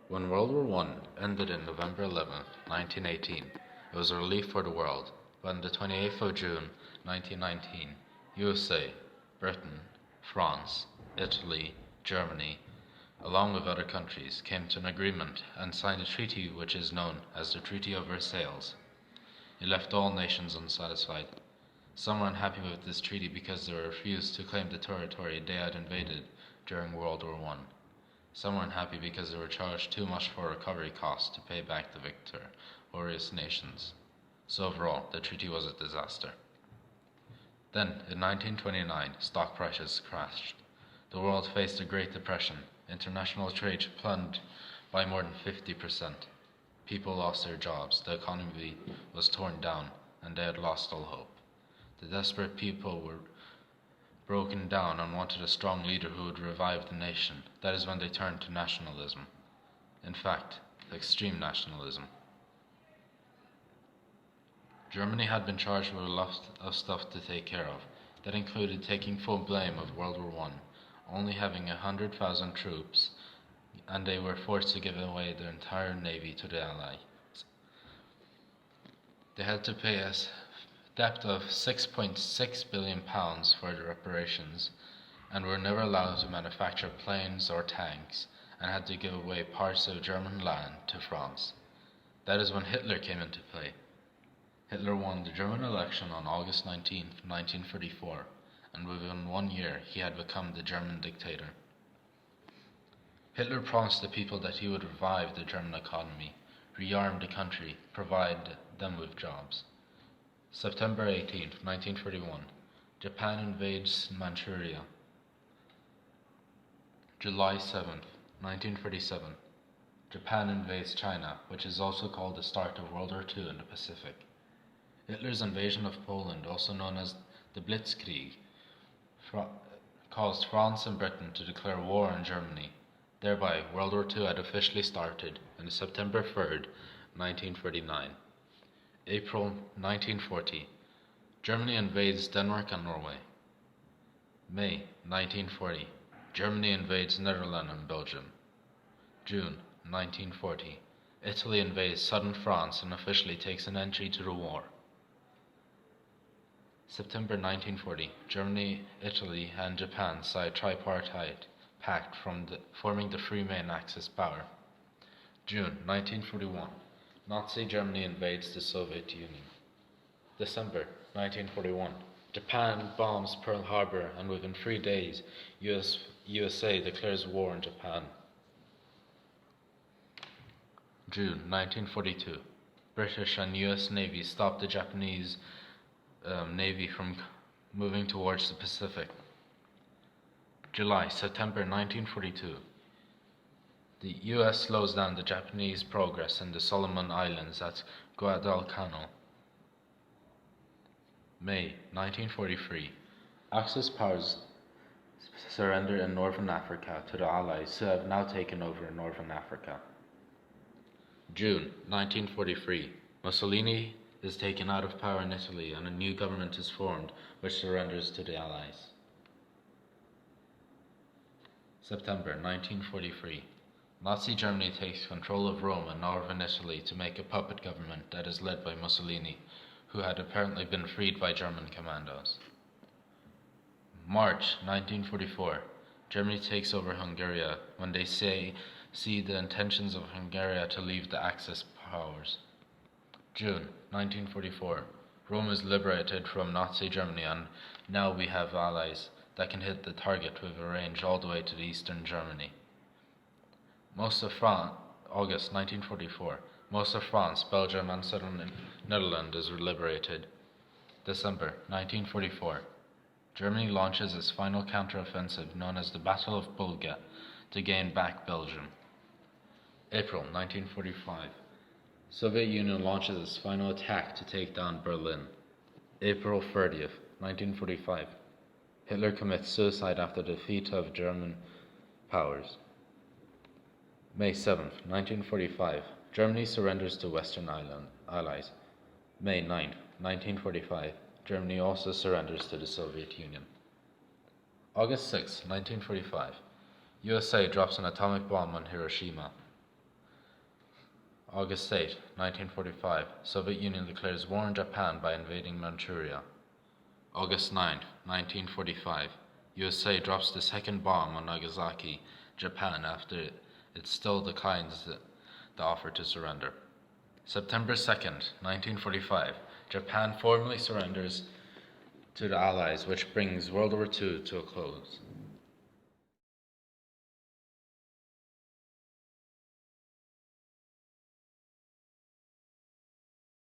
When World War One ended in November 11th, 1918, it was a relief for the world, but on the 28th of June, 1919, USA, Britain, France, Italy, Germany, along with other countries, came to an agreement and signed a treaty which is known as the Treaty of Versailles. It left all nations unsatisfied. Some were unhappy with this treaty because they refused to claim the territory they had invaded during World War One. Some were unhappy because they were charged too much for recovery costs to pay back the victorious nations. So overall, the treaty was a disaster. Then, in 1929, stock prices crashed. The world faced a Great Depression. International trade plunged by more than 50%. People lost their jobs, the economy was torn down, and they had lost all hope. The desperate people were broken down and wanted a strong leader who would revive the nation. That is when they turned to nationalism. In fact, extreme nationalism. Germany had been charged with a lot of stuff to take care of. That included taking full blame of World War One, only having 100,000 troops, and they were forced to give away their entire navy to the Allies. They had to pay a debt of £6.6 billion for the reparations, and were never allowed to manufacture planes or tanks, and had to give away parts of German land to France. That is when Hitler came into play. Hitler won the German election on August 19, 1934, and within 1 year he had become the German dictator. Hitler promised the people that he would revive the German economy, rearm the country, provide them with jobs. September 18, 1941, Japan invades Manchuria. July 7, 1947, Japan invades China, which is also called the start of World War II in the Pacific. Hitler's invasion of Poland, also known as the Blitzkrieg, caused France and Britain to declare war on Germany. Thereby, World War II had officially started on September 3, 1939. April 1940, Germany invades Denmark and Norway. May 1940, Germany invades Netherlands and Belgium. June 1940, Italy invades southern France and officially takes an entry to the war. September 1940, Germany, Italy, and Japan sign a tripartite pact forming the Free Main Axis power. June 1941, Nazi Germany invades the Soviet Union. December 1941, Japan bombs Pearl Harbor, and within 3 days, USA declares war on Japan. June 1942, British and US Navy stop the Japanese Navy from moving towards the Pacific. September 1942, the US slows down the Japanese progress in the Solomon Islands at Guadalcanal. May 1943, Axis powers surrender in Northern Africa to the Allies, who have now taken over Northern Africa. June 1943, Mussolini is taken out of power in Italy and a new government is formed which surrenders to the Allies. September 1943, Nazi Germany takes control of Rome and northern Italy to make a puppet government that is led by Mussolini, who had apparently been freed by German commandos. March 1944, Germany takes over Hungary when they see the intentions of Hungary to leave the Axis powers. June 1944, Rome is liberated from Nazi Germany, and now we have allies that can hit the target with a range all the way to eastern Germany. August 1944, most of France, Belgium, and southern Netherlands is liberated. December 1944, Germany launches its final counteroffensive known as the Battle of Bulga to gain back Belgium. April 1945, Soviet Union launches its final attack to take down Berlin. April 30th, 1945, Hitler commits suicide after defeat of German powers. May 7th, 1945, Germany surrenders to Western Allies. May 9th, 1945, Germany also surrenders to the Soviet Union. August 6, 1945, USA drops an atomic bomb on Hiroshima. August 8, 1945, Soviet Union declares war on Japan by invading Manchuria. August 9, 1945, USA drops the second bomb on Nagasaki, Japan, after it still declines the offer to surrender. September 2nd, 1945, Japan formally surrenders to the Allies, which brings World War II to a close.